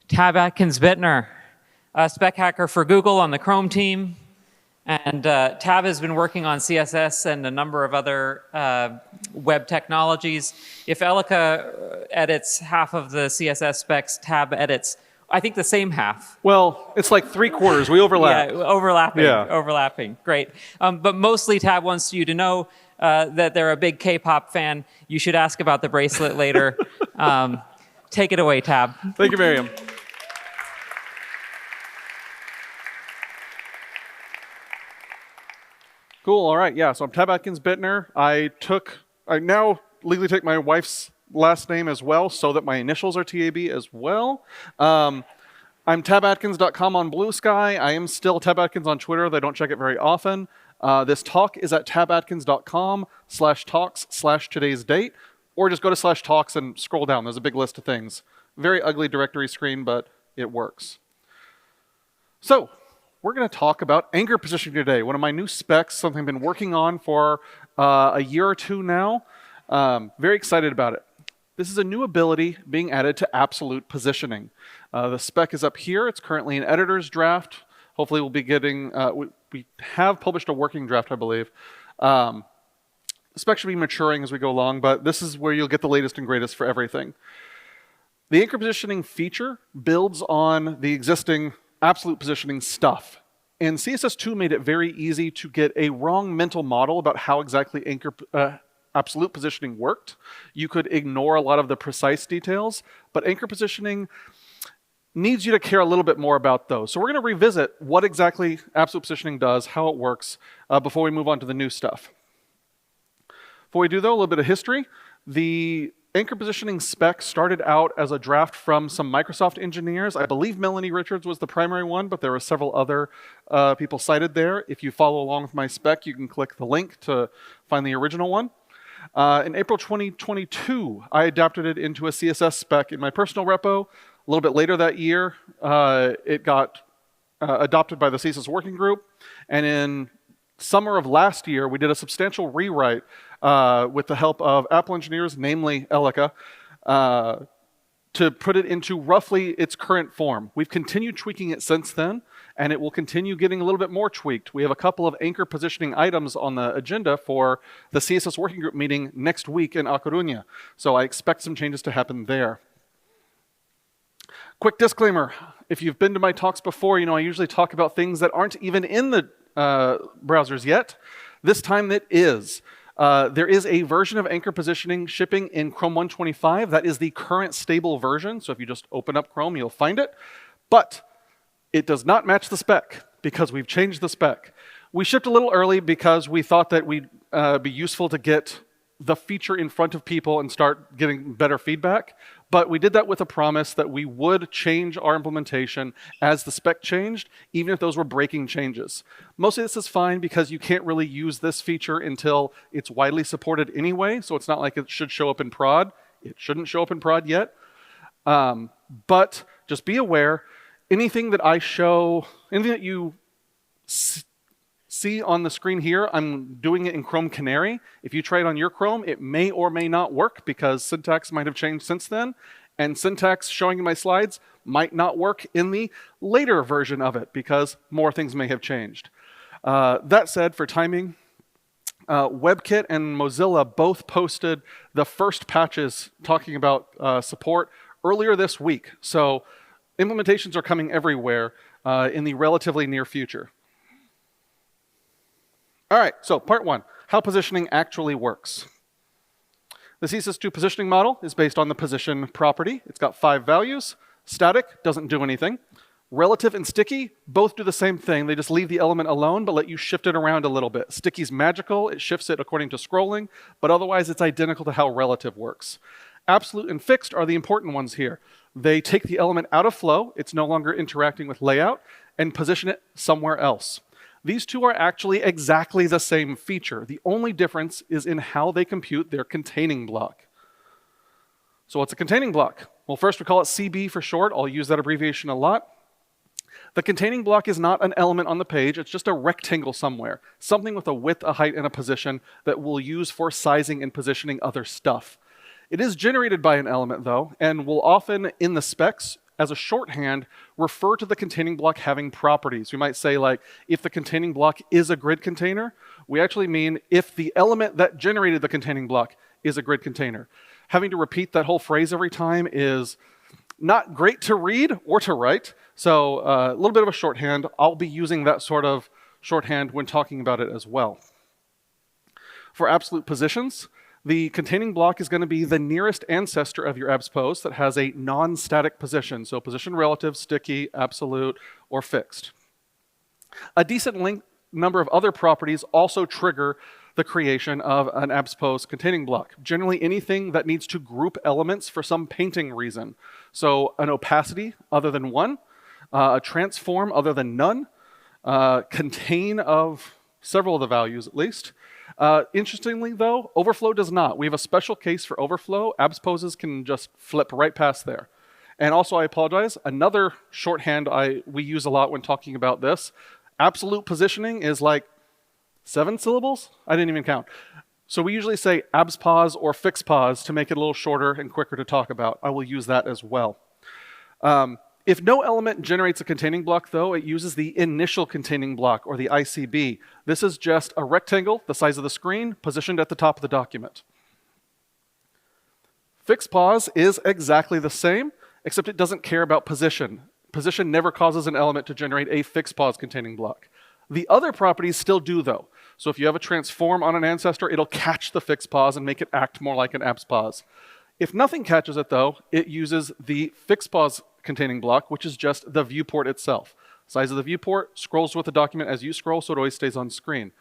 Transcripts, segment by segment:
Tab Atkins-Bittner, a spec hacker for Google on the Chrome team. And Tab has been working on CSS and a number of other web technologies. If Elika edits half of the CSS specs, Tab edits, I think, the same half. Well, it's like 3/4. We overlap. Yeah, overlapping. Yeah. Overlapping. Great. But mostly Tab wants you to know that they're a big K-pop fan. You should ask about the bracelet later. Take it away, Tab. Thank you, Miriam. Cool. All right. Yeah. So I'm Tab Atkins-Bittner. I now legally take my wife's last name as well, so that my initials are TAB as well. I'm tabatkins.com on Blue Sky. I am still Tab Atkins on Twitter, though I don't check it very often. This talk is at tabatkins.com/talks/today's date, or just go to /talks and scroll down. There's a big list of things. Very ugly directory screen, but it works. So we're going to talk about anchor positioning today. One of my new specs, something I've been working on for a year or two now. Very excited about it. This is a new ability being added to absolute positioning. The spec is up here. It's currently an editor's draft. Hopefully we'll be getting, we have published a working draft, I believe. The spec should be maturing as we go along, but this is where you'll get the latest and greatest for everything. The anchor positioning feature builds on the existing absolute positioning stuff. And CSS2 made it very easy to get a wrong mental model about how exactly absolute positioning worked. You could ignore a lot of the precise details, but anchor positioning needs you to care a little bit more about those. So we're going to revisit what exactly absolute positioning does, how it works, before we move on to the new stuff. Before we do, though, a little bit of history. The anchor positioning spec started out as a draft from some Microsoft engineers. I believe Melanie Richards was the primary one, but there were several other people cited there. If you follow along with my spec, you can click the link to find the original one. In April 2022, I adapted it into a CSS spec in my personal repo. A little bit later that year, it got adopted by the CSS working group. And in summer of last year, we did a substantial rewrite with the help of Apple engineers, namely Elika, to put it into roughly its current form. We've continued tweaking it since then, and it will continue getting a little bit more tweaked. We have a couple of anchor positioning items on the agenda for the CSS working group meeting next week in A Coruña. So I expect some changes to happen there. Quick disclaimer, if you've been to my talks before, you know I usually talk about things that aren't even in the browsers yet. This time it is. There is a version of anchor positioning shipping in Chrome 125. That is the current stable version. So if you just open up Chrome, you'll find it. But it does not match the spec because we've changed the spec. We shipped a little early because we thought that we'd be useful to get the feature in front of people and start getting better feedback. But we did that with a promise that we would change our implementation as the spec changed, even if those were breaking changes. Most of this is fine because you can't really use this feature until it's widely supported anyway, so it's not like it should show up in prod. It shouldn't show up in prod yet. But just be aware, anything that I show, anything that you see on the screen here, I'm doing it in Chrome Canary. If you try it on your Chrome, it may or may not work because syntax might have changed since then. And syntax showing in my slides might not work in the later version of it because more things may have changed. That said, for timing, WebKit and Mozilla both posted the first patches talking about support earlier this week. So implementations are coming everywhere in the relatively near future. All right, so part one, how positioning actually works. The CSS2 positioning model is based on the position property. It's got 5 values. Static doesn't do anything. Relative and sticky both do the same thing. They just leave the element alone, but let you shift it around a little bit. Sticky's magical. It shifts it according to scrolling, but otherwise it's identical to how relative works. Absolute and fixed are the important ones here. They take the element out of flow. It's no longer interacting with layout and position it somewhere else. These two are actually exactly the same feature. The only difference is in how they compute their containing block. So what's a containing block? Well, first we call it CB for short. I'll use that abbreviation a lot. The containing block is not an element on the page. It's just a rectangle somewhere, something with a width, a height, and a position that we'll use for sizing and positioning other stuff. It is generated by an element, though, and will often, in the specs, as a shorthand, refer to the containing block having properties. We might say, like, if the containing block is a grid container, we actually mean if the element that generated the containing block is a grid container. Having to repeat that whole phrase every time is not great to read or to write, so a little bit of a shorthand. I'll be using that sort of shorthand when talking about it as well. For absolute positions, the containing block is going to be the nearest ancestor of your abs pose that has a non-static position, so position relative, sticky, absolute, or fixed. A decent number of other properties also trigger the creation of an abs pose containing block. Generally anything that needs to group elements for some painting reason. So an opacity other than 1, a transform other than none, contain of several of the values at least. Interestingly though, overflow does not. We have a special case for overflow. Abs poses can just flip right past there. And also, I apologize, another shorthand we use a lot when talking about this, absolute positioning is like 7 syllables? I didn't even count. So we usually say abs pause or fix pause to make it a little shorter and quicker to talk about. I will use that as well. If no element generates a containing block, though, it uses the initial containing block, or the ICB. This is just a rectangle the size of the screen, positioned at the top of the document. Fix pause is exactly the same, except it doesn't care about position. Position never causes an element to generate a fix pause containing block. The other properties still do, though. So if you have a transform on an ancestor, it'll catch the fix pause and make it act more like an abs pause. If nothing catches it, though, it uses the fix pause containing block, which is just the viewport itself. Size of the viewport scrolls with the document as you scroll, so it always stays on screen.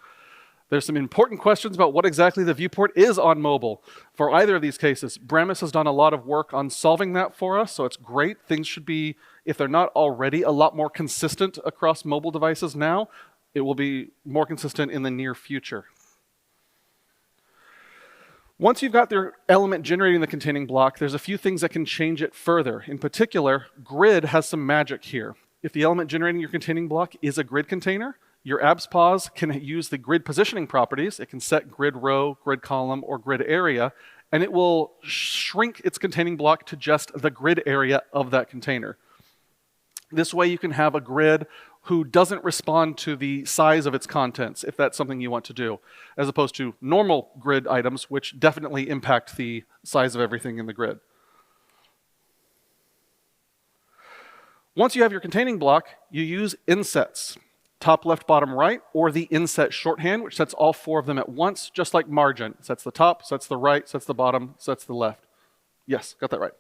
There's some important questions about what exactly the viewport is on mobile. For either of these cases, Bramis has done a lot of work on solving that for us, so it's great. Things should be, if they're not already, a lot more consistent across mobile devices now. It will be more consistent in the near future. Once you've got the element generating the containing block, there's a few things that can change it further. In particular, grid has some magic here. If the element generating your containing block is a grid container, your abs pause can use the grid positioning properties. It can set grid row, grid column, or grid area, and it will shrink its containing block to just the grid area of that container. This way you can have a grid who doesn't respond to the size of its contents, if that's something you want to do, as opposed to normal grid items, which definitely impact the size of everything in the grid. Once you have your containing block, you use insets. Top, left, bottom, right, or the inset shorthand, which sets all 4 of them at once, just like margin. Sets the top, sets the right, sets the bottom, sets the left. Yes, got that right.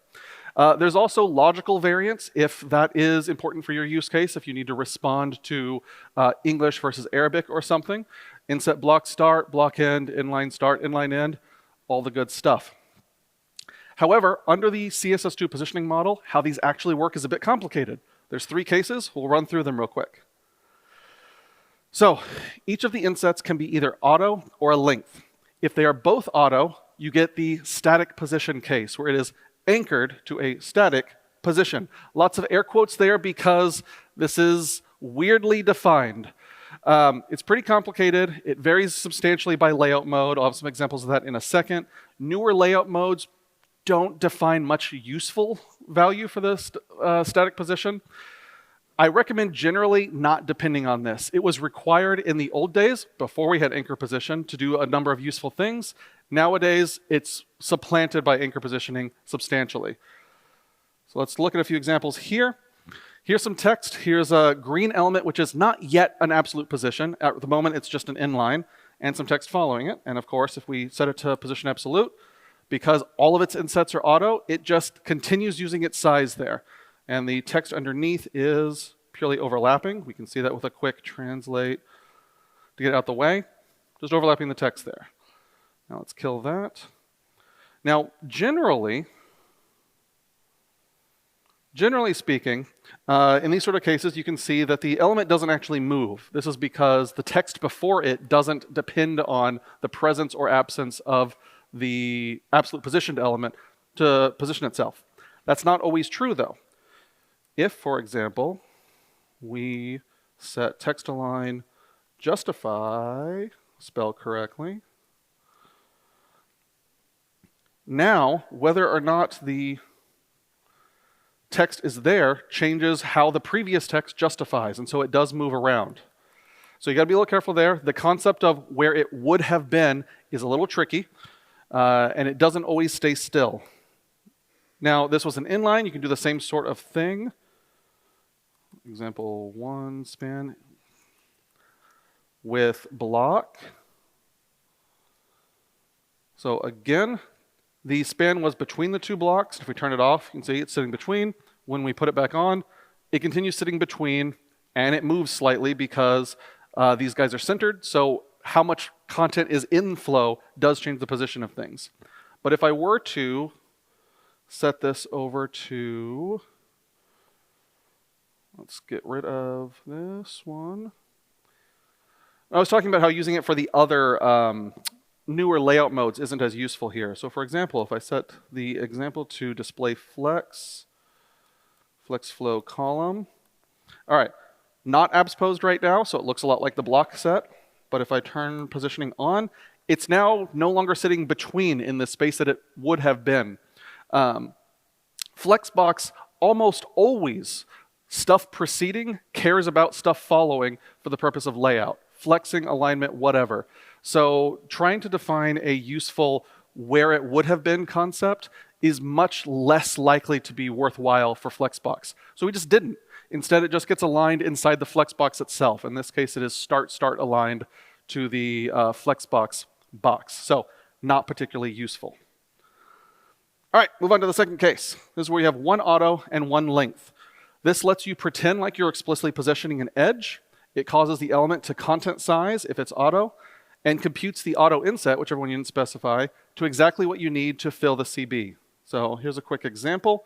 There's also logical variants if that is important for your use case, if you need to respond to English versus Arabic or something. Inset block start, block end, inline start, inline end, all the good stuff. However, under the CSS2 positioning model, how these actually work is a bit complicated. There's 3 cases. We'll run through them real quick. So each of the insets can be either auto or a length. If they are both auto, you get the static position case, where it is anchored to a static position. Lots of air quotes there because this is weirdly defined. It's pretty complicated. It varies substantially by layout mode. I'll have some examples of that in a second. Newer layout modes don't define much useful value for the static position. I recommend generally not depending on this. It was required in the old days, before we had anchor position, to do a number of useful things. Nowadays, it's supplanted by anchor positioning substantially. So let's look at a few examples here. Here's some text. Here's a green element, which is not yet an absolute position. At the moment, it's just an inline, and some text following it. And of course, if we set it to position absolute, because all of its insets are auto, it just continues using its size there. And the text underneath is purely overlapping. We can see that with a quick translate to get it out the way. Just overlapping the text there. Now let's kill that. Now, generally speaking, in these sort of cases, you can see that the element doesn't actually move. This is because the text before it doesn't depend on the presence or absence of the absolute positioned element to position itself. That's not always true, though. If, for example, we set text align justify, spell correctly, now, whether or not the text is there changes how the previous text justifies, and so it does move around. So you got to be a little careful there. The concept of where it would have been is a little tricky, and it doesn't always stay still. Now, this was an inline. You can do the same sort of thing. Example 1 span with block. So again, the span was between the two blocks. If we turn it off, you can see it's sitting between. When we put it back on, it continues sitting between, and it moves slightly because these guys are centered. So how much content is in flow does change the position of things. But if I were to set this over to, let's get rid of this one. I was talking about how using it for the other newer layout modes isn't as useful here. So for example, if I set the example to display flex flow column. All right, not abs posed right now, so it looks a lot like the block set. But if I turn positioning on, it's now no longer sitting between in the space that it would have been. Flexbox almost always, stuff preceding cares about stuff following for the purpose of layout. Flexing, alignment, whatever. So trying to define a useful where it would have been concept is much less likely to be worthwhile for Flexbox. So we just didn't. Instead, it just gets aligned inside the Flexbox itself. In this case, it is start aligned to the Flexbox box. So not particularly useful. All right, move on to the second case. This is where you have one auto and one length. This lets you pretend like you're explicitly positioning an edge. It causes the element to content size if it's auto, and computes the auto inset, whichever one you didn't specify, to exactly what you need to fill the CB. So here's a quick example.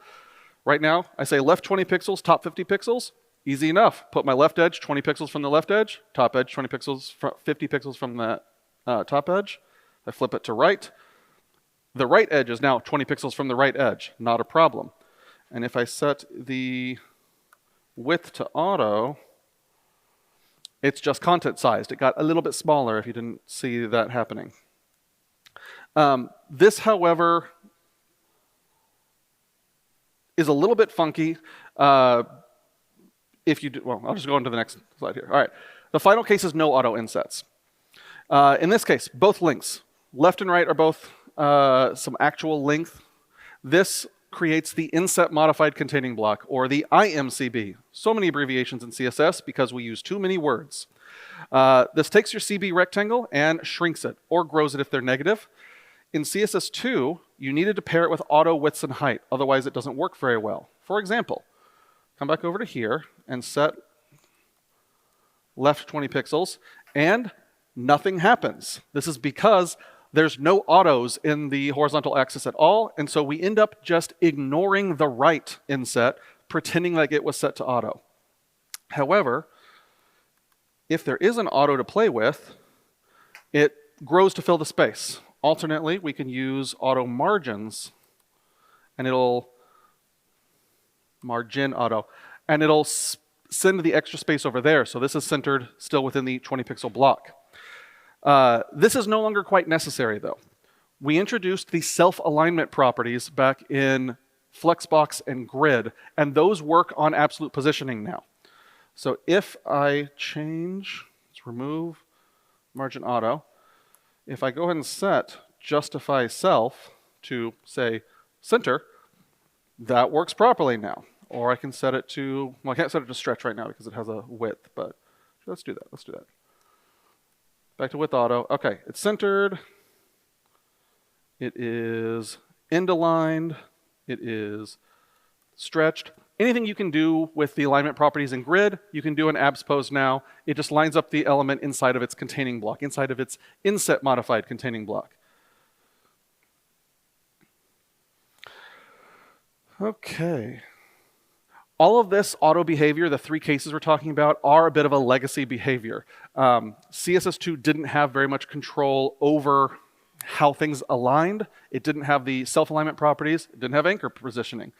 Right now, I say left 20 pixels, top 50 pixels. Easy enough. Put my left edge 20 pixels from the left edge, top edge 20 pixels, 50 pixels from the top edge. I flip it to right. The right edge is now 20 pixels from the right edge. Not a problem. And if I set the width to auto, it's just content sized. It got a little bit smaller if you didn't see that happening. This, however, is a little bit funky. If you do, well, I'll just go on to the next slide here. All right. The final case is no auto insets. In this case, both lengths, left and right, are both some actual length. This creates the inset modified containing block, or the IMCB. So many abbreviations in CSS because we use too many words. This takes your CB rectangle and shrinks it, or grows it if they're negative. In CSS2, you needed to pair it with auto widths and height, otherwise it doesn't work very well. For example, come back over to here and set left 20 pixels, and nothing happens. This is because there's no autos in the horizontal axis at all, and so we end up just ignoring the right inset, pretending like it was set to auto. However, if there is an auto to play with, it grows to fill the space. Alternately, we can use auto margins, and it'll margin auto, and it'll send the extra space over there. So this is centered still within the 20 pixel block. This is no longer quite necessary, though. We introduced the self-alignment properties back in Flexbox and Grid, and those work on absolute positioning now. So if I change, let's remove margin auto. If I go ahead and set justify self to, say, center, that works properly now. Or I can set it to, well, I can't set it to stretch right now because it has a width, but let's do that. Let's do that. Back to width auto. Okay, it's centered. It is end aligned. It is stretched. Anything you can do with the alignment properties in Grid, you can do in abs pose now. It just lines up the element inside of its containing block, inside of its inset modified containing block. Okay. All of this auto behavior, the three cases we're talking about, are a bit of a legacy behavior. CSS2 didn't have very much control over how things aligned. It didn't have the self-alignment properties. It didn't have anchor positioning.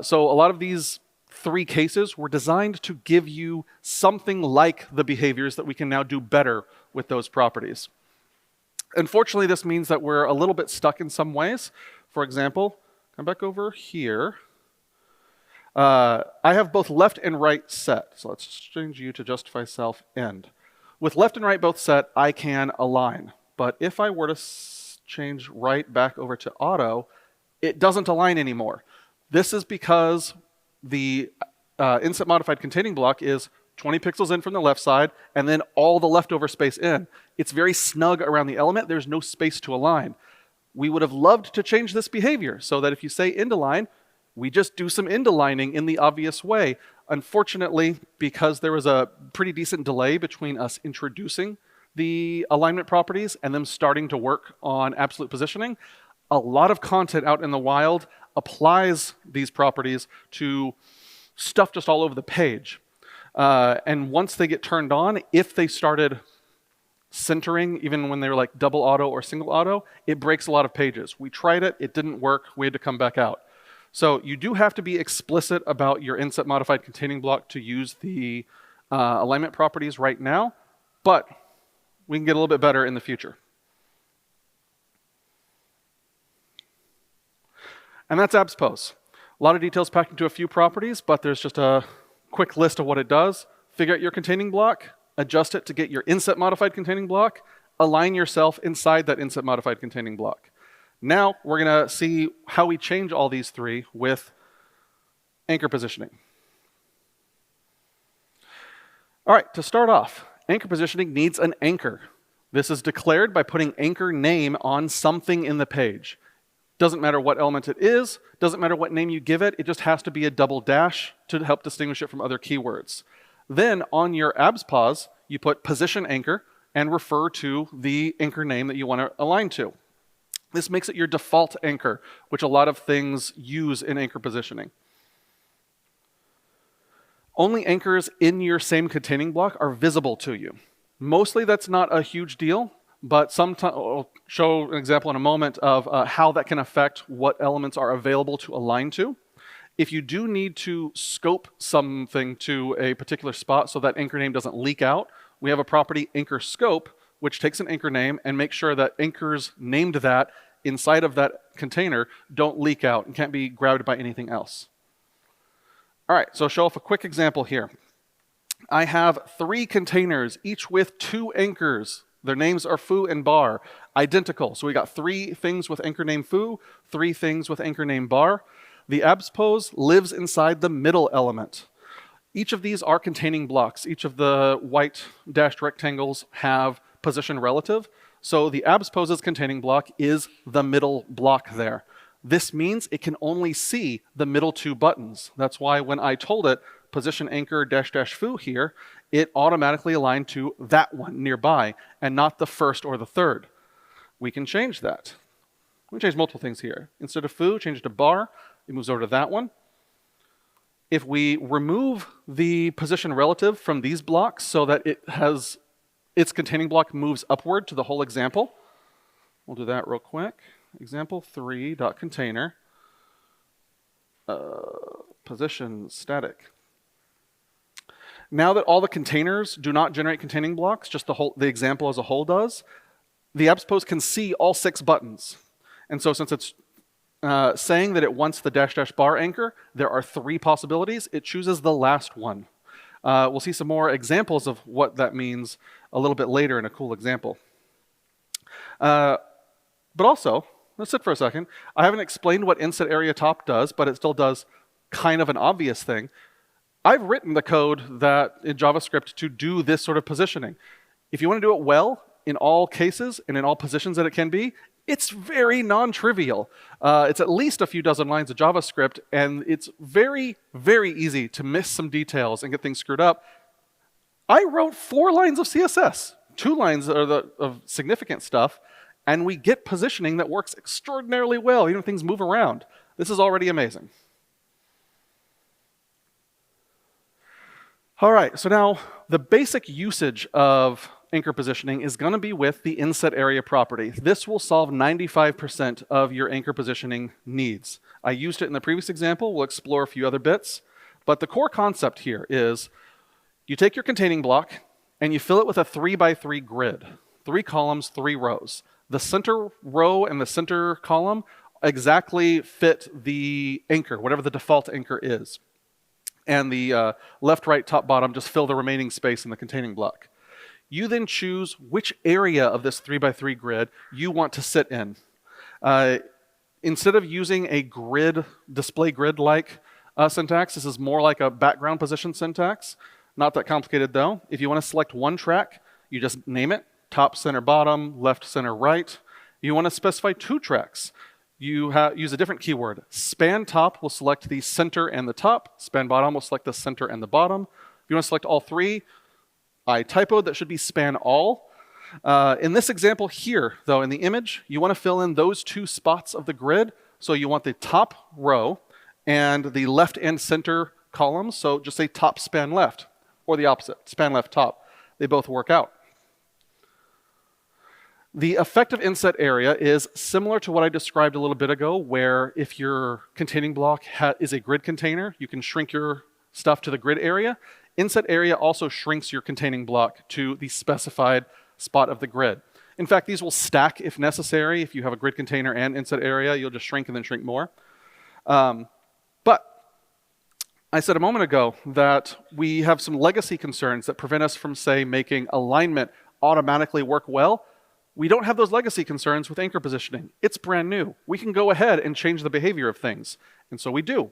So a lot of these three cases were designed to give you something like the behaviors that we can now do better with those properties. Unfortunately, this means that we're a little bit stuck in some ways. For example, come back over here. I have both left and right set. So let's change you to justify self end. With left and right both set, I can align. But if I were to change right back over to auto, it doesn't align anymore. This is because the inset modified containing block is 20 pixels in from the left side, and then all the leftover space in. It's very snug around the element. There's no space to align. We would have loved to change this behavior so that if you say end align, we just do some end aligning in the obvious way. Unfortunately, because there was a pretty decent delay between us introducing the alignment properties and them starting to work on absolute positioning, a lot of content out in the wild applies these properties to stuff just all over the page. And once they get turned on, if they started centering, even when they were like double auto or single auto, it breaks a lot of pages. We tried it, it didn't work, we had to come back out. So you do have to be explicit about your inset modified containing block to use the alignment properties right now, but we can get a little bit better in the future. And that's abs pose. A lot of details packed into a few properties, but there's just a quick list of what it does. Figure out your containing block, adjust it to get your inset modified containing block, align yourself inside that inset modified containing block. Now we're going to see how we change all these three with anchor positioning. All right, to start off, anchor positioning needs an anchor. This is declared by putting anchor name on something in the page. Doesn't matter what element it is, doesn't matter what name you give it, it just has to be a double dash to help distinguish it from other keywords. Then on your abs pause, you put position anchor and refer to the anchor name that you want to align to. This makes it your default anchor, which a lot of things use in anchor positioning. Only anchors in your same containing block are visible to you. Mostly that's not a huge deal, but sometimes I'll show an example in a moment of how that can affect what elements are available to align to. If you do need to scope something to a particular spot so that anchor name doesn't leak out, we have a property anchor scope, which takes an anchor name and makes sure that anchors named that inside of that container don't leak out and can't be grabbed by anything else. All right, so I'll show off a quick example here. I have 3 containers, each with 2 anchors. Their names are foo and bar, identical. So we got 3 things with anchor name foo, 3 things with anchor name bar. The abs pose lives inside the middle element. Each of these are containing blocks. Each of the white dashed rectangles have position relative. So the abs pose's containing block is the middle block there. This means it can only see the middle 2 buttons. That's why when I told it position anchor dash dash foo here, it automatically aligned to that one nearby and not the first or the third. We can change that. We can change multiple things here. Instead of foo, change it to bar. It moves over to that one. If we remove the position relative from these blocks so that it has its containing block moves upward to the whole example, we'll do that real quick. Example 3.container position static. Now that all the containers do not generate containing blocks, just the example as a whole does, the abs pose can see all 6 buttons. And so since it's saying that it wants the dash dash bar anchor, there are 3 possibilities. It chooses the last one. We'll see some more examples of what that means a little bit later in a cool example. But also, let's sit for a second. I haven't explained what inset area top does, but it still does kind of an obvious thing. I've written the code that in JavaScript to do this sort of positioning. If you want to do it well in all cases and in all positions that it can be, it's very non-trivial. It's at least a few dozen lines of JavaScript, and it's very, very easy to miss some details and get things screwed up. I wrote 4 lines of CSS, 2 lines of significant stuff, and we get positioning that works extraordinarily well, even if things move around. This is already amazing. All right, so now the basic usage of anchor positioning is going to be with the inset area property. This will solve 95% of your anchor positioning needs. I used it in the previous example. We'll explore a few other bits. But the core concept here is you take your containing block and you fill it with a 3x3 grid. 3 columns, 3 rows. The center row and the center column exactly fit the anchor, whatever the default anchor is. and the left, right, top, bottom just fill the remaining space in the containing block. You then choose which area of this 3x3 grid you want to sit in. Instead of using a grid, display grid-like syntax, this is more like a background position syntax. Not that complicated though. If you want to select one track, you just name it, top, center, bottom, left, center, right. You want to specify 2 tracks. You use a different keyword. Span top will select the center and the top. Span bottom will select the center and the bottom. If you want to select all 3, I typoed, that should be span all. In this example here, though, in the image, you want to fill in those 2 spots of the grid. So you want the top row and the left and center columns. So just say top span left, or the opposite, span left top. They both work out. The effective inset area is similar to what I described a little bit ago, where if your containing block is a grid container, you can shrink your stuff to the grid area. Inset area also shrinks your containing block to the specified spot of the grid. In fact, these will stack if necessary. If you have a grid container and inset area, you'll just shrink and then shrink more. But I said a moment ago that we have some legacy concerns that prevent us from, say, making alignment automatically work well. We don't have those legacy concerns with anchor positioning. It's brand new. We can go ahead and change the behavior of things. And so we do.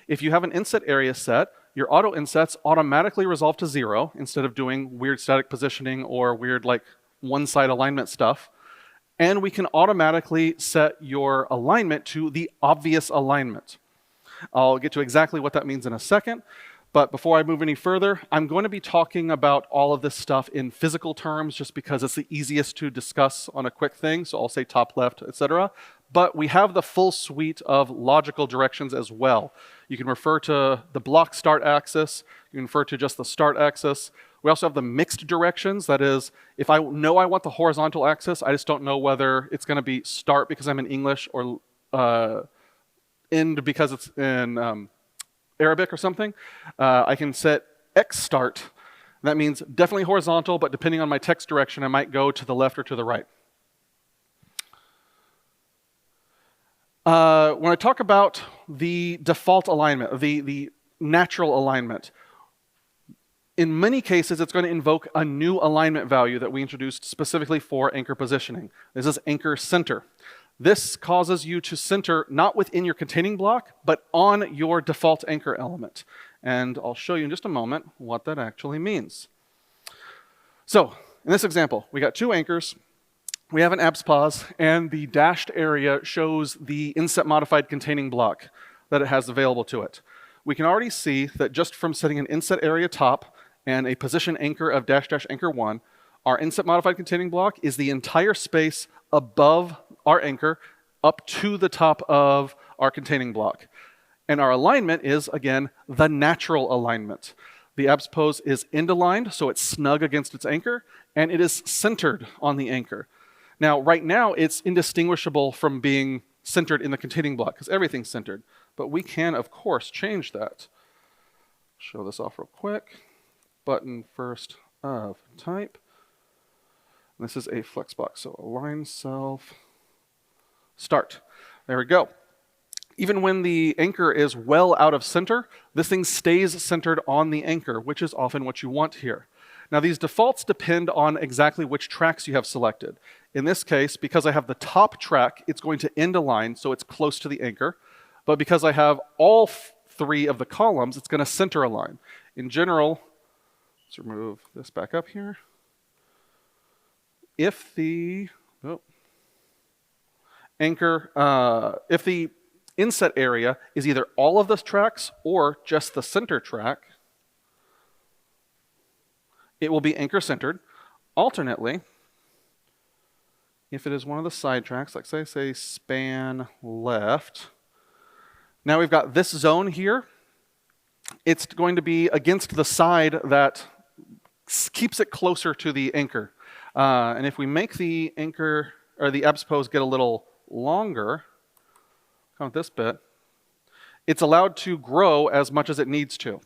If you have an inset area set, your auto insets automatically resolve to 0 instead of doing weird static positioning or weird like one-side alignment stuff. And we can automatically set your alignment to the obvious alignment. I'll get to exactly what that means in a second. But before I move any further, I'm going to be talking about all of this stuff in physical terms just because it's the easiest to discuss on a quick thing. So I'll say top, left, etc. But we have the full suite of logical directions as well. You can refer to the block start axis. You can refer to just the start axis. We also have the mixed directions. That is, if I know I want the horizontal axis, I just don't know whether it's going to be start because I'm in English or end because it's in Arabic or something. I can set X start. That means definitely horizontal, but depending on my text direction, I might go to the left or to the right. When I talk about the default alignment, the natural alignment, in many cases, it's going to invoke a new alignment value that we introduced specifically for anchor positioning. This is anchor center. This causes you to center not within your containing block, but on your default anchor element. And I'll show you in just a moment what that actually means. So in this example, we got 2 anchors. We have an abs pause, and the dashed area shows the inset modified containing block that it has available to it. We can already see that just from setting an inset area top and a position anchor of dash dash anchor 1, our inset modified containing block is the entire space above our anchor up to the top of our containing block. And our alignment is, again, the natural alignment. The abs pose is end aligned, so it's snug against its anchor, and it is centered on the anchor. Now, right now, it's indistinguishable from being centered in the containing block, because everything's centered. But we can, of course, change that. Show this off real quick. Button first of type. This is a flexbox, so align self, start. There we go. Even when the anchor is well out of center, this thing stays centered on the anchor, which is often what you want here. Now these defaults depend on exactly which tracks you have selected. In this case, because I have the top track, it's going to end align, so it's close to the anchor. But because I have all 3 of the columns, it's going to center align. In general, let's remove this back up here. If the if the inset area is either all of the tracks or just the center track, it will be anchor centered. Alternately, if it is one of the side tracks, like say span left, now we've got this zone here. It's going to be against the side that keeps it closer to the anchor. And if we make the anchor, or the abs pose get a little longer, count this bit, it's allowed to grow as much as it needs to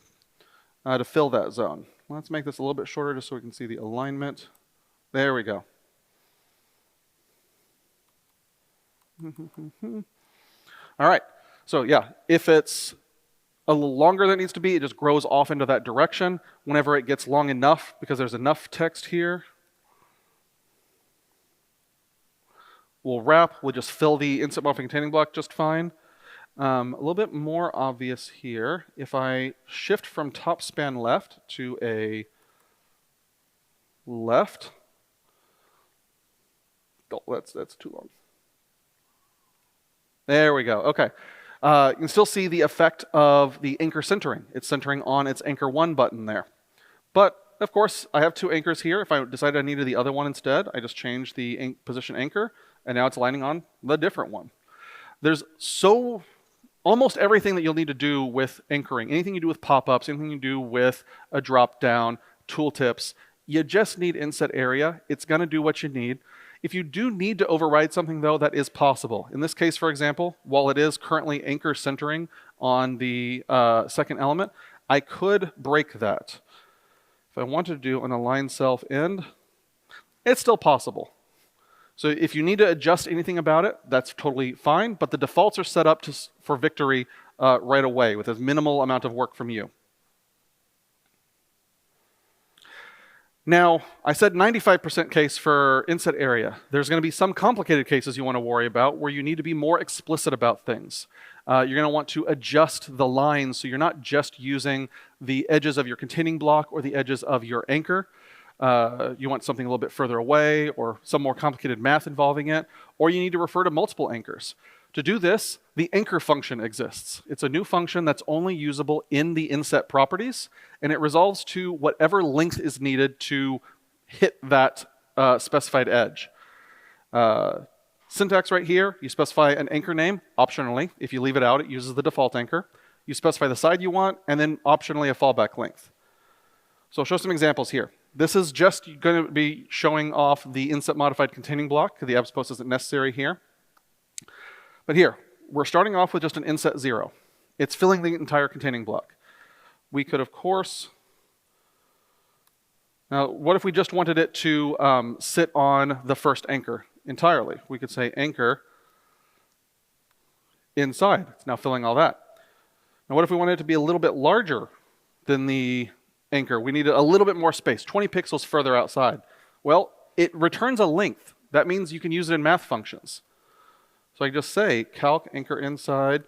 fill that zone. Let's make this a little bit shorter just so we can see the alignment. There we go. All right, so yeah, if it's a little longer than it needs to be. It just grows off into that direction whenever it gets long enough, because there's enough text here. We'll wrap. We'll just fill the inset modifying containing block just fine. A little bit more obvious here. If I shift from top span left to a left, oh, that's too long. There we go. Okay. You can still see the effect of the anchor centering. It's centering on its anchor 1 button there. But of course, I have 2 anchors here. If I decided I needed the other one instead, I just changed the position anchor, and now it's lining on the different one. There's almost everything that you'll need to do with anchoring. Anything you do with pop-ups, anything you do with a drop-down, tooltips, you just need inset area. It's going to do what you need. If you do need to override something, though, that is possible. In this case, for example, while it is currently anchor centering on the second element, I could break that. If I wanted to do an align self end, it's still possible. So if you need to adjust anything about it, that's totally fine, but the defaults are set up for victory right away with as minimal amount of work from you. Now, I said 95% case for inset area. There's going to be some complicated cases you want to worry about where you need to be more explicit about things. You're going to want to adjust the lines so you're not just using the edges of your containing block or the edges of your anchor. You want something a little bit further away or some more complicated math involving it, or you need to refer to multiple anchors. To do this, the anchor function exists. It's a new function that's only usable in the inset properties, and it resolves to whatever length is needed to hit that specified edge. Syntax right here, you specify an anchor name, optionally. If you leave it out, it uses the default anchor. You specify the side you want, and then optionally a fallback length. So I'll show some examples here. This is just going to be showing off the inset modified containing block. The abs post isn't necessary here. But here, we're starting off with just an inset 0. It's filling the entire containing block. We could, of course, now what if we just wanted it to sit on the first anchor entirely? We could say anchor inside. It's now filling all that. Now what if we wanted it to be a little bit larger than the anchor? We needed a little bit more space, 20 pixels further outside. Well, it returns a length. That means you can use it in math functions. So I just say calc anchor inside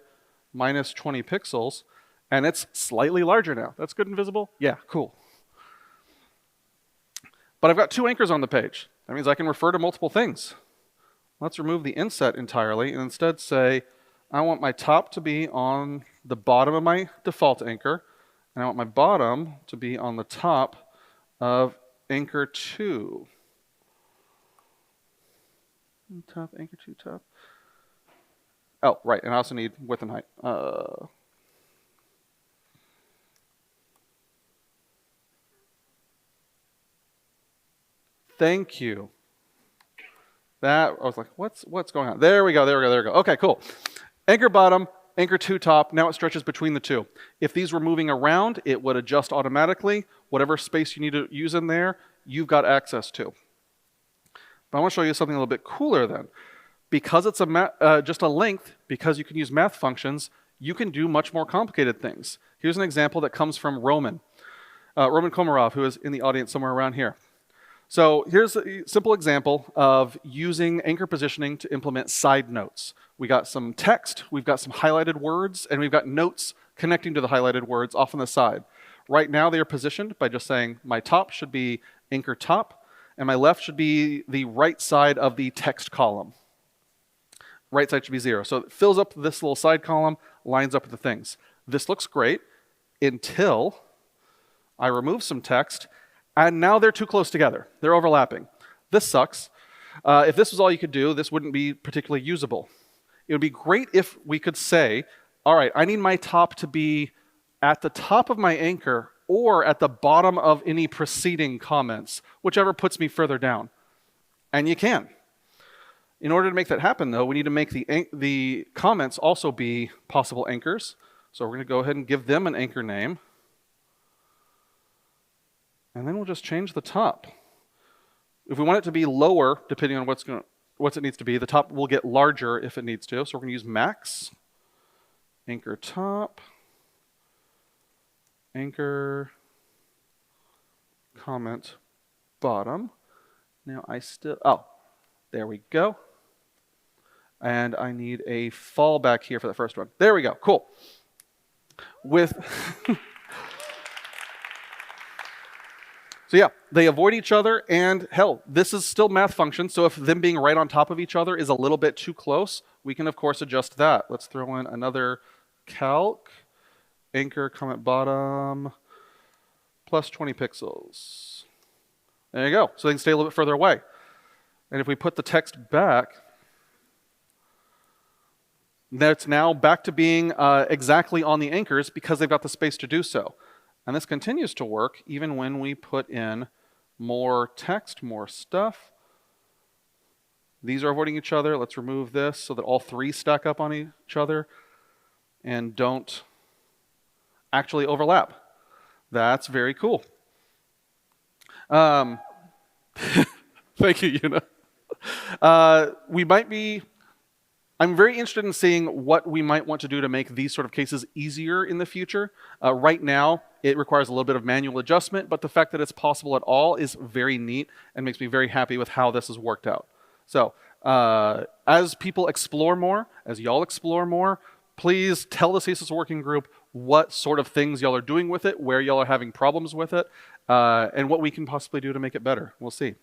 minus 20 pixels, and it's slightly larger now. That's good and visible? Yeah, cool. But I've got 2 anchors on the page. That means I can refer to multiple things. Let's remove the inset entirely and instead say, I want my top to be on the bottom of my default anchor, and I want my bottom to be on the top of anchor 2. Top, anchor 2, top. Oh, right, and I also need width and height. Thank you. That, I was like, what's going on? There we go, there we go, there we go. Okay, cool. Anchor bottom, anchor 2 top, now it stretches between the 2. If these were moving around, it would adjust automatically. Whatever space you need to use in there, you've got access to. But I want to show you something a little bit cooler then. Because it's just a length, because you can use math functions, you can do much more complicated things. Here's an example that comes from Roman Komarov, who is in the audience somewhere around here. So here's a simple example of using anchor positioning to implement side notes. We got some text, we've got some highlighted words, and we've got notes connecting to the highlighted words off on the side. Right now they are positioned by just saying my top should be anchor top, and my left should be the right side of the text column. Right side should be 0. So it fills up this little side column, lines up with the things. This looks great until I remove some text, and now they're too close together. They're overlapping. This sucks. If this was all you could do, this wouldn't be particularly usable. It would be great if we could say, all right, I need my top to be at the top of my anchor or at the bottom of any preceding comments, whichever puts me further down. And you can. In order to make that happen, though, we need to make the comments also be possible anchors. So we're going to go ahead and give them an anchor name. And then we'll just change the top. If we want it to be lower, depending on what it needs to be, the top will get larger if it needs to. So we're going to use max, anchor top, anchor, comment, bottom. Now oh, there we go. And I need a fallback here for the first one. There we go, cool. So yeah, they avoid each other, and hell, this is still math function, so if them being right on top of each other is a little bit too close, we can of course adjust that. Let's throw in another calc, anchor, comment, bottom, plus 20 pixels. There you go, so they can stay a little bit further away. And if we put the text back, that's now back to being exactly on the anchors because they've got the space to do so. And this continues to work even when we put in more text, more stuff. These are avoiding each other. Let's remove this so that all three stack up on each other and don't actually overlap. That's very cool. Thank you, Yuna. I'm very interested in seeing what we might want to do to make these sort of cases easier in the future. Right now, it requires a little bit of manual adjustment, but the fact that it's possible at all is very neat and makes me very happy with how this has worked out. So, as people explore more, as y'all explore more, please tell the CSS working group what sort of things y'all are doing with it, where y'all are having problems with it, and what we can possibly do to make it better. We'll see.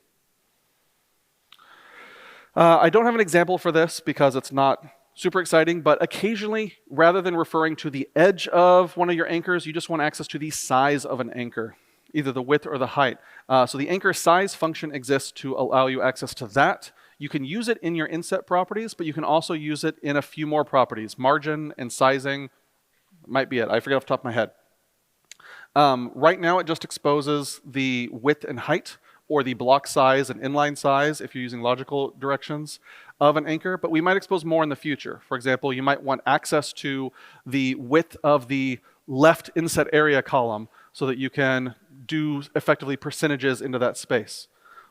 I don't have an example for this because it's not super exciting, but occasionally, rather than referring to the edge of one of your anchors, you just want access to the size of an anchor, either the width or the height. So the anchor size function exists to allow you access to that. You can use it in your inset properties, but you can also use it in a few more properties. Margin and sizing might be it. I forget off the top of my head. Right now, it just exposes the width and height, or the block size and inline size if you're using logical directions of an anchor, but we might expose more in the future. For example, you might want access to the width of the left inset area column so that you can do effectively percentages into that space.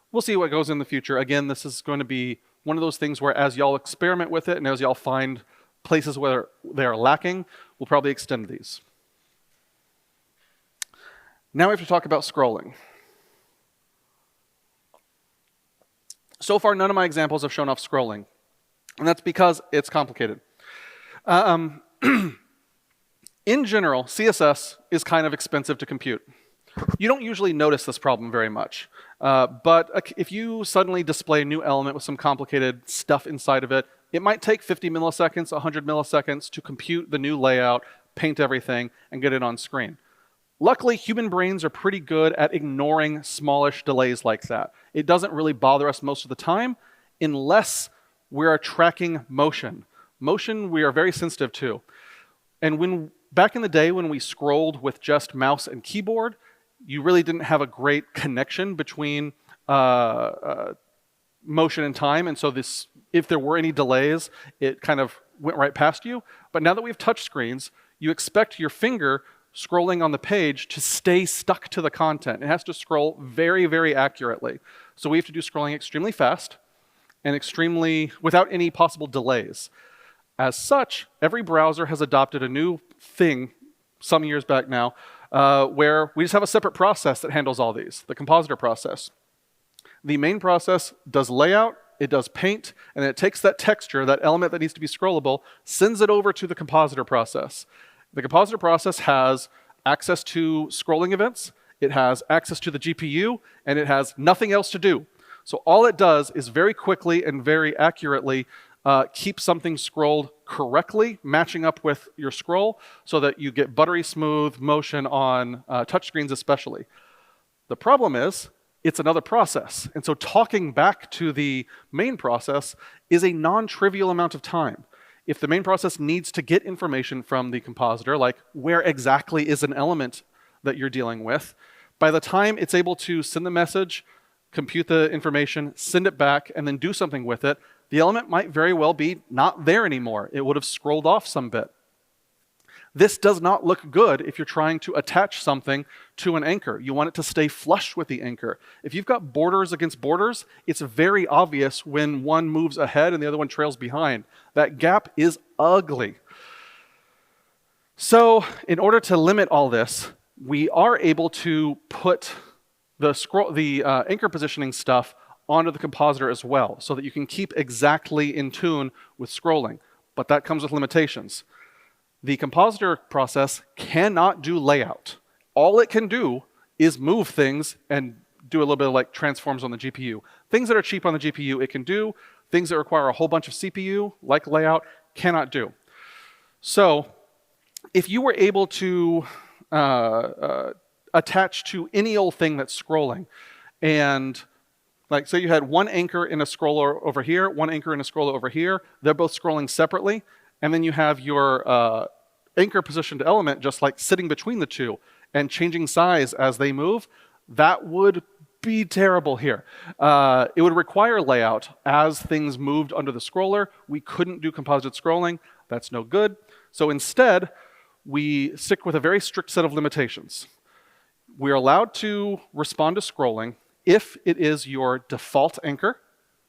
We'll see what goes in the future. Again, this is going to be one of those things where as y'all experiment with it and as y'all find places where they are lacking, we'll probably extend these. Now we have to talk about scrolling. So far, none of my examples have shown off scrolling, and that's because it's complicated. In general, CSS is kind of expensive to compute. You don't usually notice this problem very much, but if you suddenly display a new element with some complicated stuff inside of it, it might take 50 milliseconds, 100 milliseconds to compute the new layout, paint everything, and get it on screen. Luckily, human brains are pretty good at ignoring smallish delays like that. It doesn't really bother us most of the time unless we're tracking motion. Motion we are very sensitive to. And back in the day when we scrolled with just mouse and keyboard, you really didn't have a great connection between motion and time. And so if there were any delays, it kind of went right past you. But now that we have touch screens, you expect your finger scrolling on the page to stay stuck to the content. It has to scroll very, very accurately. So we have to do scrolling extremely fast and without any possible delays. As such, every browser has adopted a new thing some years back now where we just have a separate process that handles all these, the compositor process. The main process does layout, it does paint, and then it takes that texture, that element that needs to be scrollable, sends it over to the compositor process. The compositor process has access to scrolling events, it has access to the GPU, and it has nothing else to do. So all it does is very quickly and very accurately keep something scrolled correctly, matching up with your scroll, so that you get buttery smooth motion on touchscreens especially. The problem is, it's another process. And so talking back to the main process is a non-trivial amount of time. If the main process needs to get information from the compositor, like where exactly is an element that you're dealing with, by the time it's able to send the message, compute the information, send it back, and then do something with it, the element might very well be not there anymore. It would have scrolled off some bit. This does not look good if you're trying to attach something to an anchor. You want it to stay flush with the anchor. If you've got borders against borders, it's very obvious when one moves ahead and the other one trails behind. That gap is ugly. So in order to limit all this, we are able to put the anchor positioning stuff onto the compositor as well, so that you can keep exactly in tune with scrolling. But that comes with limitations. The compositor process cannot do layout. All it can do is move things and do a little bit of like transforms on the GPU. Things that are cheap on the GPU it can do. Things that require a whole bunch of CPU, like layout, cannot do. So if you were able to attach to any old thing that's scrolling, and like say you had one anchor in a scroller over here, one anchor in a scroller over here, they're both scrolling separately, and then you have your anchor positioned element just like sitting between the two and changing size as they move, that would be terrible here. It would require layout as things moved under the scroller. We couldn't do composite scrolling. That's no good. So instead, we stick with a very strict set of limitations. We're allowed to respond to scrolling if it is your default anchor,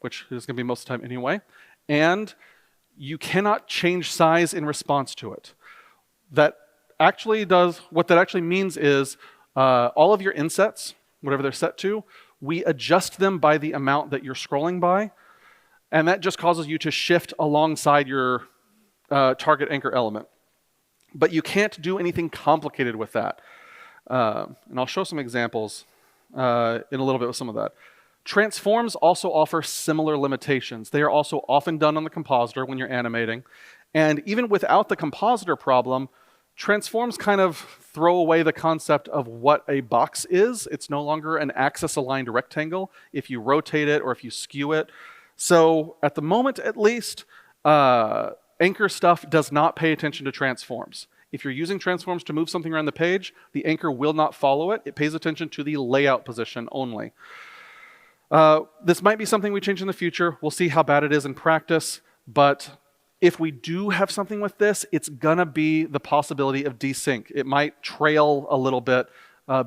which is going to be most of the time anyway, and you cannot change size in response to it. What that actually means is all of your insets, whatever they're set to, we adjust them by the amount that you're scrolling by, and that just causes you to shift alongside your target anchor element. But you can't do anything complicated with that. And I'll show some examples in a little bit with some of that. Transforms also offer similar limitations. They are also often done on the compositor when you're animating. And even without the compositor problem, transforms kind of throw away the concept of what a box is. It's no longer an axis-aligned rectangle if you rotate it or if you skew it. So at the moment, at least, anchor stuff does not pay attention to transforms. If you're using transforms to move something around the page, the anchor will not follow it. It pays attention to the layout position only. This might be something we change in the future. We'll see how bad it is in practice. But if we do have something with this, it's gonna be the possibility of desync. It might trail a little bit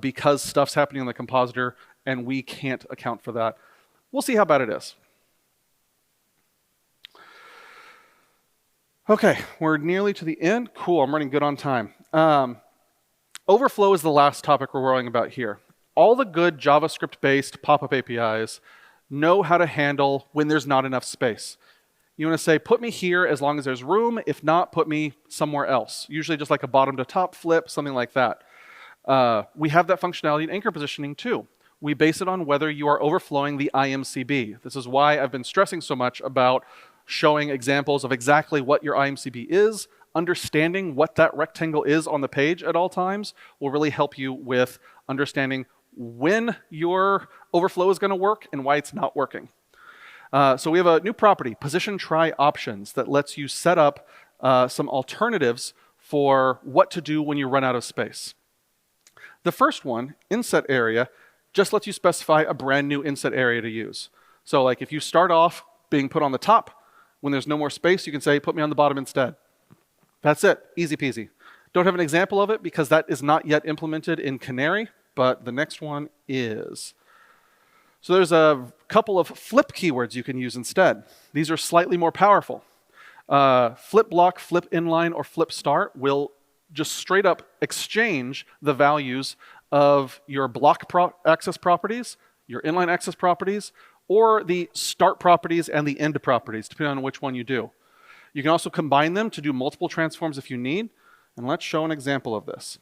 because stuff's happening on the compositor and we can't account for that. We'll see how bad it is. Okay, we're nearly to the end. Cool, I'm running good on time. Overflow is the last topic we're worrying about here. All the good JavaScript-based pop-up APIs know how to handle when there's not enough space. You want to say, put me here as long as there's room. If not, put me somewhere else. Usually just like a bottom to top flip, something like that. We have that functionality in anchor positioning too. We base it on whether you are overflowing the IMCB. This is why I've been stressing so much about showing examples of exactly what your IMCB is. Understanding what that rectangle is on the page at all times will really help you with understanding when your overflow is going to work and why it's not working. So we have a new property, position try options, that lets you set up some alternatives for what to do when you run out of space. The first one, inset area, just lets you specify a brand new inset area to use. So like if you start off being put on the top, when there's no more space, you can say, put me on the bottom instead. That's it, easy peasy. Don't have an example of it because that is not yet implemented in Canary, but the next one is. So there's a couple of flip keywords you can use instead. These are slightly more powerful. Flip block, flip inline, or flip start will just straight up exchange the values of your block access properties, your inline access properties, or the start properties and the end properties, depending on which one you do. You can also combine them to do multiple transforms if you need, and let's show an example of this.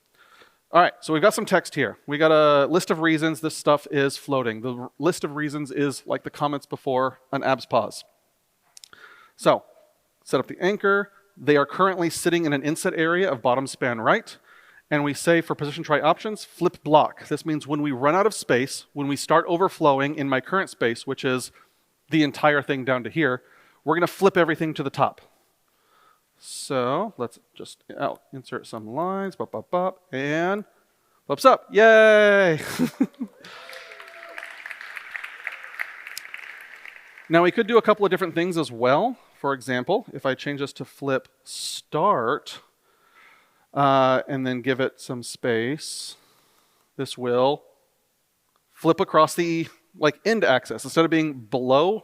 All right, so we've got some text here. We got a list of reasons this stuff is floating. The list of reasons is like the comments before an abs pause. So, set up the anchor. They are currently sitting in an inset area of bottom span right. And we say for position try options, flip block. This means when we run out of space, when we start overflowing in my current space, which is the entire thing down to here, we're going to flip everything to the top. So let's just insert some lines, bop, bop, bop, and flips up. Yay! Now we could do a couple of different things as well. For example, if I change this to flip start, and then give it some space, this will flip across the end axis. Instead of being below,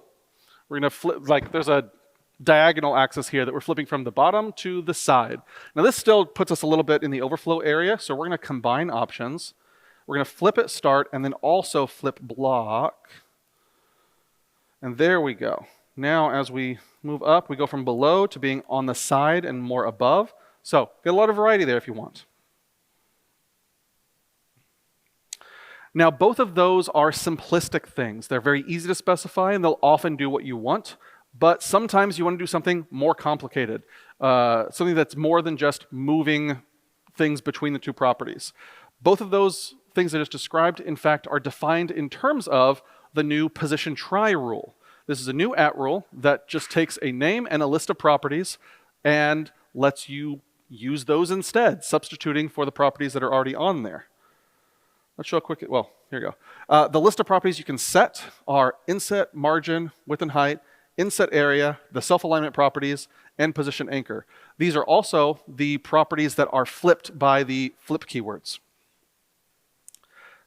we're going to flip, like there's a diagonal axis here that we're flipping from the bottom to the side. Now this still puts us a little bit in the overflow area, so we're going to combine options. We're going to flip at start and then also flip block. And there we go. Now as we move up, we go from below to being on the side and more above. So get a lot of variety there if you want. Now both of those are simplistic things. They're very easy to specify and they'll often do what you want. But sometimes you want to do something more complicated, something that's more than just moving things between the two properties. Both of those things I just described, in fact, are defined in terms of the new position try rule. This is a new at rule that just takes a name and a list of properties and lets you use those instead, substituting for the properties that are already on there. Let's show a quick, well, here you go. The list of properties you can set are inset, margin, width and height, inset area, the self-alignment properties, and position anchor. These are also the properties that are flipped by the flip keywords.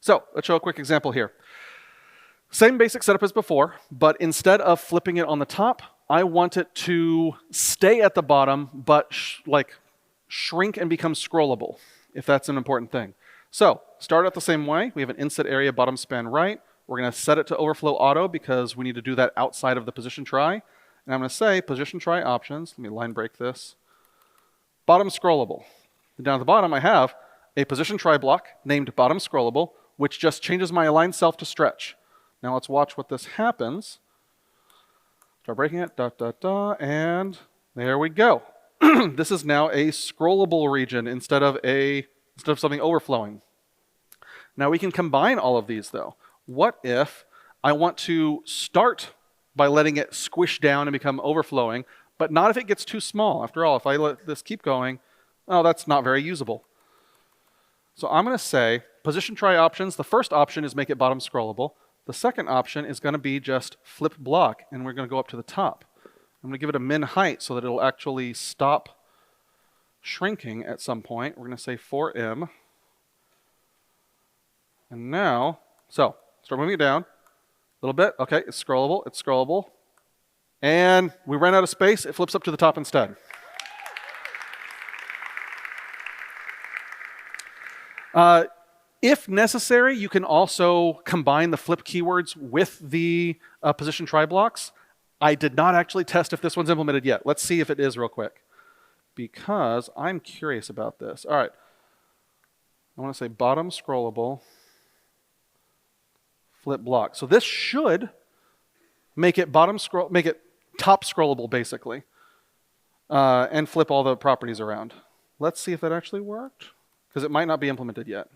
So let's show a quick example here. Same basic setup as before, but instead of flipping it on the top, I want it to stay at the bottom, but shrink and become scrollable, if that's an important thing. So start out the same way. We have an inset area, bottom span right. We're going to set it to overflow auto because we need to do that outside of the position try. And I'm going to say position try options. Let me line break this. Bottom scrollable. And down at the bottom, I have a position try block named bottom scrollable, which just changes my align self to stretch. Now let's watch what this happens. Start breaking it, and there we go. This is now a scrollable region instead of something overflowing. Now we can combine all of these though. What if I want to start by letting it squish down and become overflowing, but not if it gets too small? After all, if I let this keep going, oh, that's not very usable. So I'm going to say position try options. The first option is make it bottom scrollable. The second option is going to be just flip block, and we're going to go up to the top. I'm going to give it a min height so that it'll actually stop shrinking at some point. We're going to say 4M. And now, so start moving it down a little bit. Okay, it's scrollable, it's scrollable. And we ran out of space, it flips up to the top instead. If necessary, you can also combine the flip keywords with the position try blocks. I did not actually test if this one's implemented yet. Let's see if it is real quick, because I'm curious about this. All right, I want to say bottom scrollable, flip block. So this should make it top scrollable basically, and flip all the properties around. Let's see if that actually worked, because it might not be implemented yet.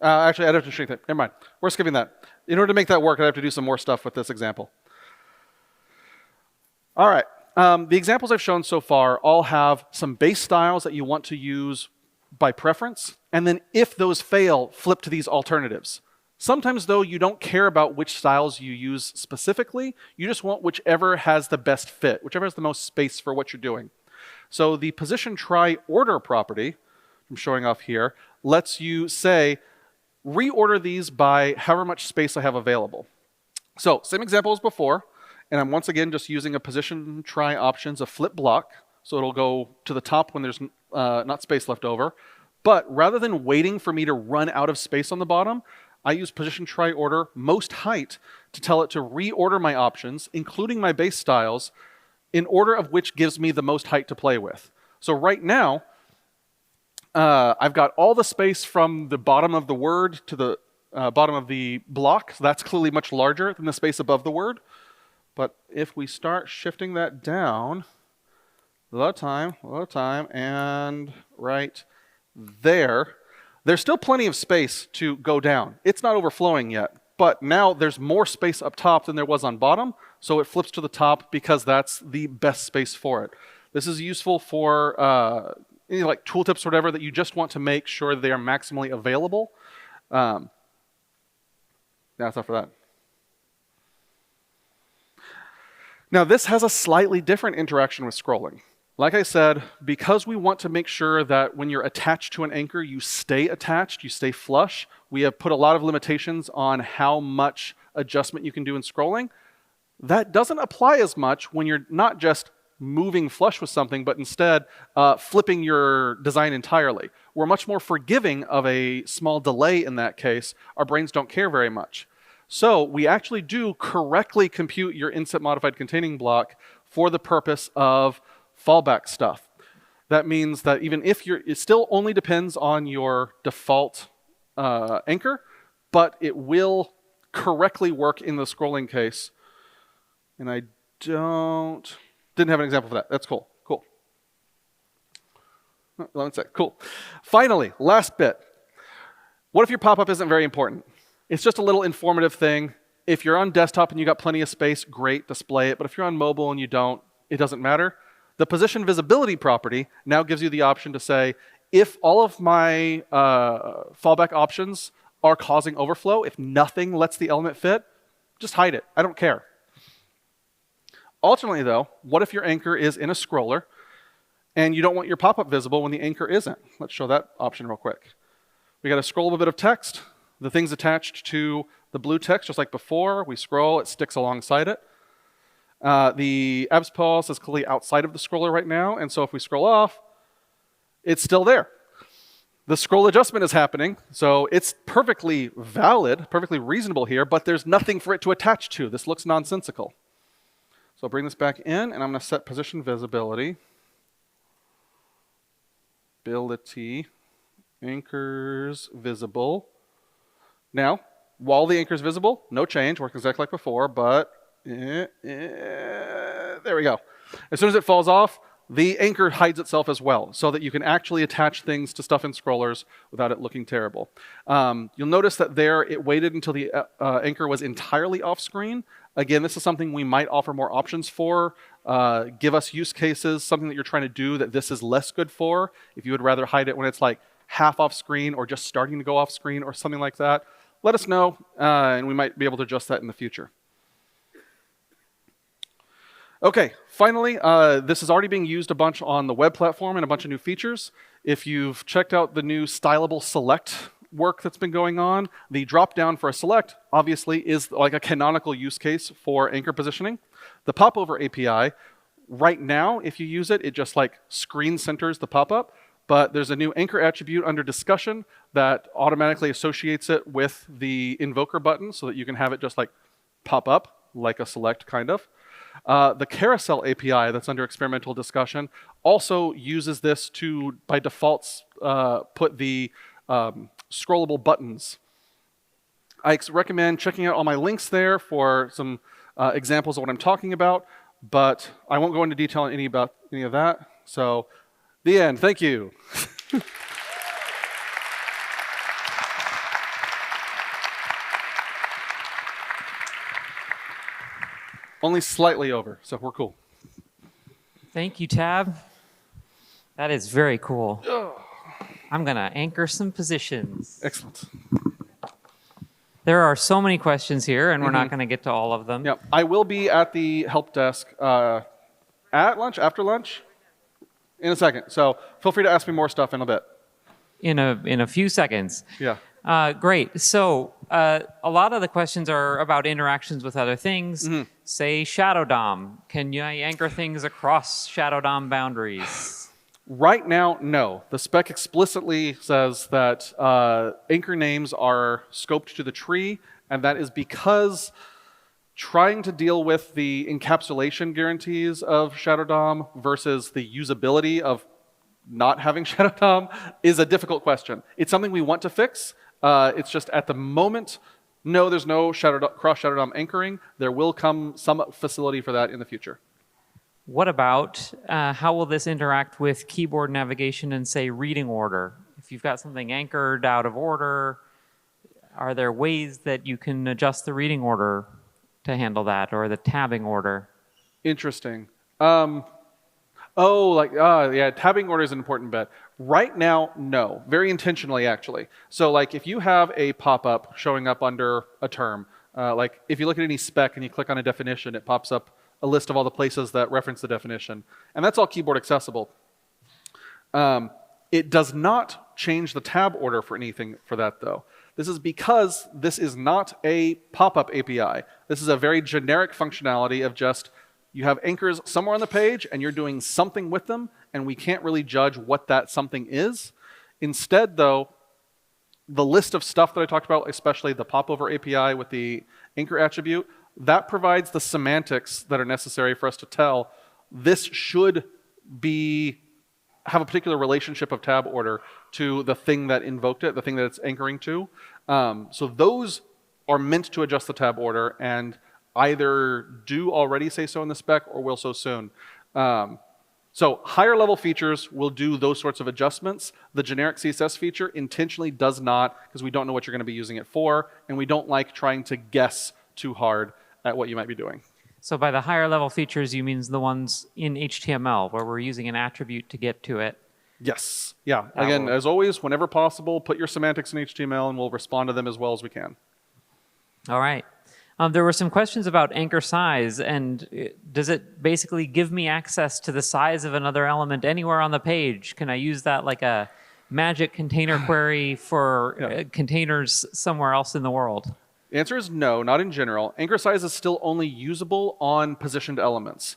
Actually, I'd have to shrink that. Never mind. We're skipping that. In order to make that work, I'd have to do some more stuff with this example. All right. The examples I've shown so far all have some base styles that you want to use by preference, and then if those fail, flip to these alternatives. Sometimes, though, you don't care about which styles you use specifically. You just want whichever has the best fit, whichever has the most space for what you're doing. So the position try order property I'm showing off here lets you say, reorder these by however much space I have available. So same example as before, and I'm once again just using a position try options, a flip block, so it'll go to the top when there's not space left over. But rather than waiting for me to run out of space on the bottom, I use position try order most height to tell it to reorder my options, including my base styles, in order of which gives me the most height to play with. So right now, I've got all the space from the bottom of the word to the bottom of the block. So that's clearly much larger than the space above the word. But if we start shifting that down, a lot of time, and right there, there's still plenty of space to go down. It's not overflowing yet, but now there's more space up top than there was on bottom, so it flips to the top because that's the best space for it. This is useful for any like tooltips or whatever that you just want to make sure they are maximally available. That's not for that. Now this has a slightly different interaction with scrolling. Like I said, because we want to make sure that when you're attached to an anchor, you stay attached, you stay flush, we have put a lot of limitations on how much adjustment you can do in scrolling. That doesn't apply as much when you're not just moving flush with something, but instead flipping your design entirely. We're much more forgiving of a small delay in that case. Our brains don't care very much. So we actually do correctly compute your inset modified containing block for the purpose of fallback stuff. That means that even if it still only depends on your default anchor, but it will correctly work in the scrolling case. And I didn't have an example for that. That's cool. Cool. Let me say, cool. Finally, last bit. What if your pop-up isn't very important? It's just a little informative thing. If you're on desktop and you got plenty of space, great, display it. But if you're on mobile and you don't, it doesn't matter. The position visibility property now gives you the option to say, if all of my fallback options are causing overflow, if nothing lets the element fit, just hide it. I don't care. Alternately, though, what if your anchor is in a scroller and you don't want your pop-up visible when the anchor isn't? Let's show that option real quick. We got a scrollable bit of text. The thing's attached to the blue text, just like before. We scroll, it sticks alongside it. The abs pulse is clearly outside of the scroller right now, and so if we scroll off, it's still there. The scroll adjustment is happening, so it's perfectly valid, perfectly reasonable here, but there's nothing for it to attach to. This looks nonsensical. So I'll bring this back in, and I'm going to set position visibility. Ability, anchors visible. Now, while the anchor is visible, no change, works exactly like before, but there we go. As soon as it falls off, the anchor hides itself as well, so that you can actually attach things to stuff in scrollers without it looking terrible. You'll notice that there it waited until the anchor was entirely off screen. Again, this is something we might offer more options for. Give us use cases, something that you're trying to do that this is less good for. If you would rather hide it when it's like half off screen or just starting to go off screen or something like that, let us know, and we might be able to adjust that in the future. Okay, finally, this is already being used a bunch on the web platform and a bunch of new features. If you've checked out the new stylable select work that's been going on, the drop-down for a select, obviously, is like a canonical use case for anchor positioning. The popover API, right now, if you use it, it just like screen centers the pop-up, but there's a new anchor attribute under discussion that automatically associates it with the invoker button so that you can have it just like pop up, like a select kind of. The carousel API that's under experimental discussion also uses this to, by default, put the scrollable buttons. I recommend checking out all my links there for some examples of what I'm talking about, but I won't go into detail on any of that. So, the end. Thank you. Only slightly over, so we're cool. Thank you, Tab. That is very cool. I'm going to anchor some positions. Excellent. There are so many questions here, and we're not going to get to all of them. Yep. I will be at the help desk at lunch, after lunch, in a second. So feel free to ask me more stuff in a bit. In a few seconds. Yeah. Great. So a lot of the questions are about interactions with other things. Say Shadow DOM. Can I anchor things across Shadow DOM boundaries? Right now, no. The spec explicitly says that anchor names are scoped to the tree, and that is because trying to deal with the encapsulation guarantees of Shadow DOM versus the usability of not having Shadow DOM is a difficult question. It's something we want to fix. It's just at the moment, no, there's no cross Shadow DOM anchoring. There will come some facility for that in the future. What about how will this interact with keyboard navigation and, say, reading order? If you've got something anchored out of order, are there ways that you can adjust the reading order to handle that, or the tabbing order? Interesting. Yeah, tabbing order is an important bit. Right now, no. Very intentionally, actually. So like if you have a pop-up showing up under a term, like if you look at any spec and you click on a definition, it pops up a list of all the places that reference the definition. And that's all keyboard accessible. It does not change the tab order for anything for that, though. This is because this is not a pop-up API. This is a very generic functionality of just you have anchors somewhere on the page and you're doing something with them, and we can't really judge what that something is. Instead, though, the list of stuff that I talked about, especially the popover API with the anchor attribute, that provides the semantics that are necessary for us to tell this should have a particular relationship of tab order to the thing that invoked it, the thing that it's anchoring to. So those are meant to adjust the tab order and either do already say so in the spec or will so soon. So higher level features will do those sorts of adjustments. The generic CSS feature intentionally does not, because we don't know what you're going to be using it for, and we don't like trying to guess too hard at what you might be doing. So by the higher level features, you mean the ones in HTML where we're using an attribute to get to it? Yes. Yeah. Again, as always, whenever possible, put your semantics in HTML and we'll respond to them as well as we can. All right. There were some questions about anchor size, and does it basically give me access to the size of another element anywhere on the page? Can I use that like a magic container query for containers somewhere else in the world? The answer is no, not in general. Anchor size is still only usable on positioned elements.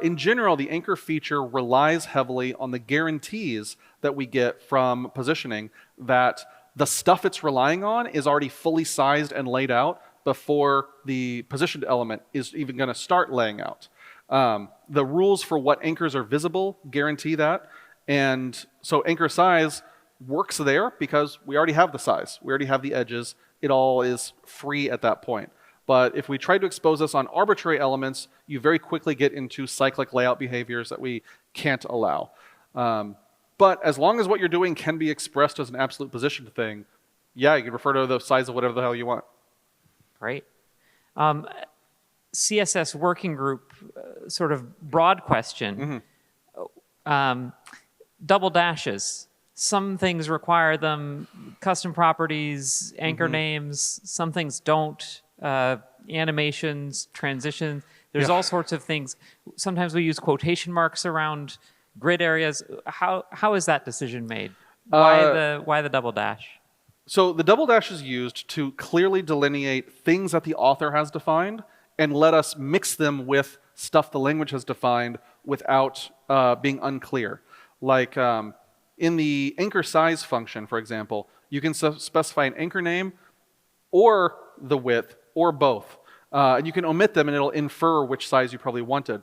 In general, the anchor feature relies heavily on the guarantees that we get from positioning that the stuff it's relying on is already fully sized and laid out before the positioned element is even going to start laying out. The rules for what anchors are visible guarantee that. And so anchor size works there because we already have the size. We already have the edges. It all is free at that point. But if we try to expose this on arbitrary elements, you very quickly get into cyclic layout behaviors that we can't allow. But as long as what you're doing can be expressed as an absolute positioned thing, yeah, you can refer to the size of whatever the hell you want. Great. CSS working group, sort of broad question. Double dashes. Some things require them, custom properties, anchor names. Some things don't. Animations, transitions. There's all sorts of things. Sometimes we use quotation marks around grid areas. How is that decision made? Why the double dash? So the double dash is used to clearly delineate things that the author has defined and let us mix them with stuff the language has defined without being unclear. Like in the anchor size function, for example, you can specify an anchor name or the width or both. And you can omit them and it'll infer which size you probably wanted.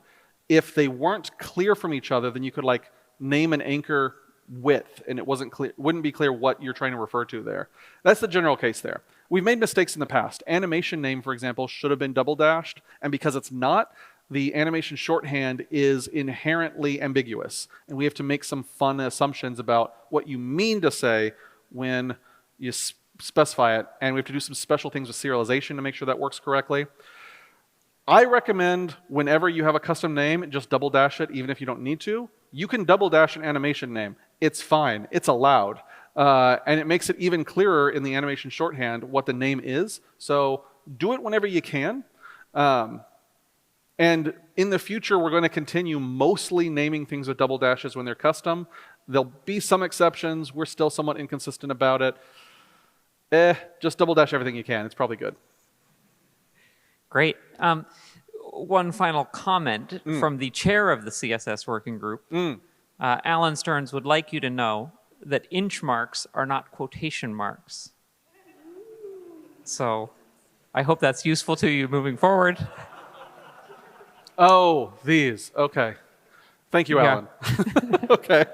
If they weren't clear from each other, then you could like name an anchor width and it wouldn't be clear what you're trying to refer to there. That's the general case there. We've made mistakes in the past. Animation name, for example, should have been double dashed, and because it's not, the animation shorthand is inherently ambiguous, and we have to make some fun assumptions about what you mean to say when you specify it, and we have to do some special things with serialization to make sure that works correctly. I recommend whenever you have a custom name, just double dash it, even if you don't need to. You can double dash an animation name. It's fine. It's allowed. And it makes it even clearer in the animation shorthand what the name is. So do it whenever you can. And in the future, we're going to continue mostly naming things with double dashes when they're custom. There'll be some exceptions. We're still somewhat inconsistent about it. Just double dash everything you can. It's probably good. Great. One final comment from the chair of the CSS working group. Alan Stearns would like you to know that inch marks are not quotation marks. So I hope that's useful to you moving forward. Oh, these. Okay. Thank you, Alan. Okay.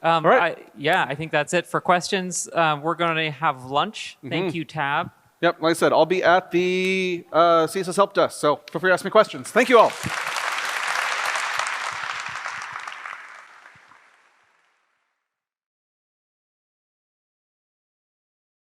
All right. I think that's it for questions. We're going to have lunch. Thank you, Tab. Yep, like I said, I'll be at the CSS Help Desk, so feel free to ask me questions. Thank you all.